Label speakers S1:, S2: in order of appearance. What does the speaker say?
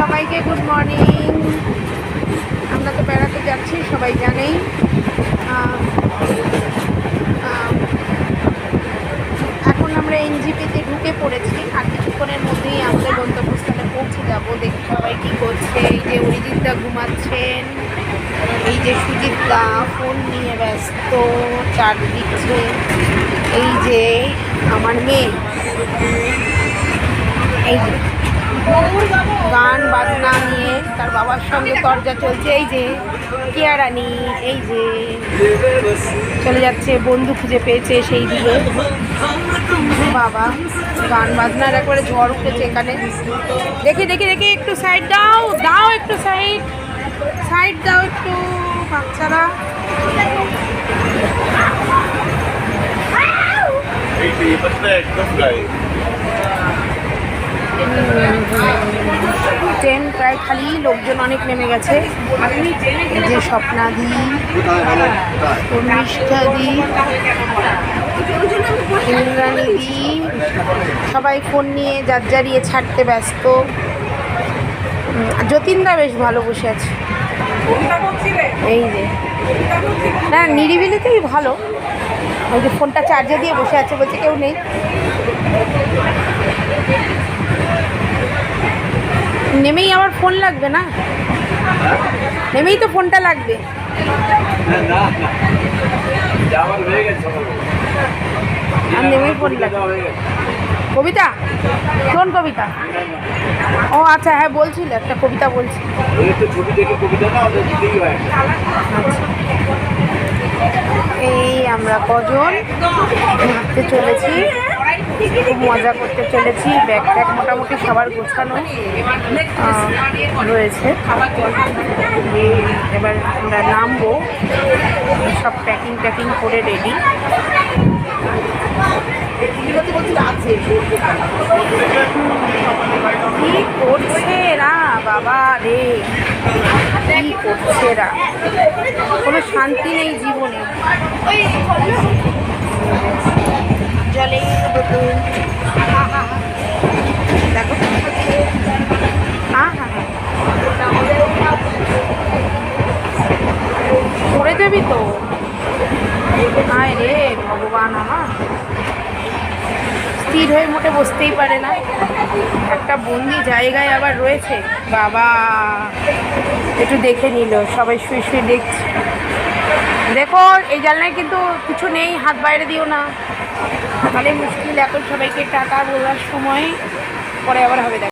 S1: সবাইকে good morning. আমরা তো বেড়াতে যাচ্ছি, সবাই জানেই। এখন আমরা এনজিপিতে ঢুকে পড়েছি, আর কিছুক্ষণের মধ্যেই আমাদের গন্তব্যস্থলে পৌঁছে যাব। দেখি সবাই কী করছে। এই যে অরিজিৎ দা ঘুমাচ্ছেন, এই যে সুজিত দা ফোন নিয়ে ব্যস্ত, চার্জ দিচ্ছে। এই যে আমার মেয়ে, এই যে গান বাজনা নিয়ে তার বাবার সঙ্গে তরজা চলছে। এই যে কিয়ারানি, এই যে চলে যাচ্ছে, বন্ধু খুঁজে পেয়েছে সেই দিকে। বাবা গান বাজনার একবারে ঝড় উঠেছে এখানে। দেখি দেখি দেখি, একটু সাইড দাও, দাও একটু সাইড, সাইড দাও একটু বাচ্চারা। ট্রেন প্রায় খালি, লোকজন অনেক নেমে গেছে। যে স্বপ্নাদি, তনুষ্কাদি, ইন্দ্রাণীদি সবাই ফোন নিয়ে যার যারিয়ে ছাড়তে ব্যস্ত। যতীনদা বেশ ভালো বসে আছে, এই যে না নিরিবিলিতেই ভালো। ওই যে ফোনটা চার্জে দিয়ে বসে আছে, বলছে কেউ নেই। নেমেই আমার ফোন লাগবে না, নেমেই তো ফোনটা লাগবে। আর নেমেই ফোন লাগবে। কবিতা, কোন কবিতা? ও আচ্ছা, হ্যাঁ বলছিল একটা কবিতা বলছি। এই আমরা কজন ঘুরতে চলেছি, খুব মজা করতে চলেছি। ব্যাগ ট্যাগ মোটামুটি সবার গোছানো রয়েছে। এবার আমরা নামবো, সব প্যাকিং ট্যাকিং করে রেডি। কি করছে এরা বাবা রে, কি করছে এরা, কোনো শান্তি নেই জীবনে। জলে দেখো, হ্যাঁ হ্যাঁ হ্যাঁ পড়ে যাবি তো। আয় রে ভগবান, আমার স্থির হয়ে মোটে বসতেই পারে না, একটা বন্দি জায়গায় আবার রয়েছে। বাবা একটু দেখে নিল, সবাই শুয়ে শুয়ে দেখছে। দেখো এই জানলায় কিন্তু কিছু নেই, হাত বাইরে দিও না, তাহলে মুশকিল। এখন সবাইকে টাটা বলার সময়, পরে আবার হবে।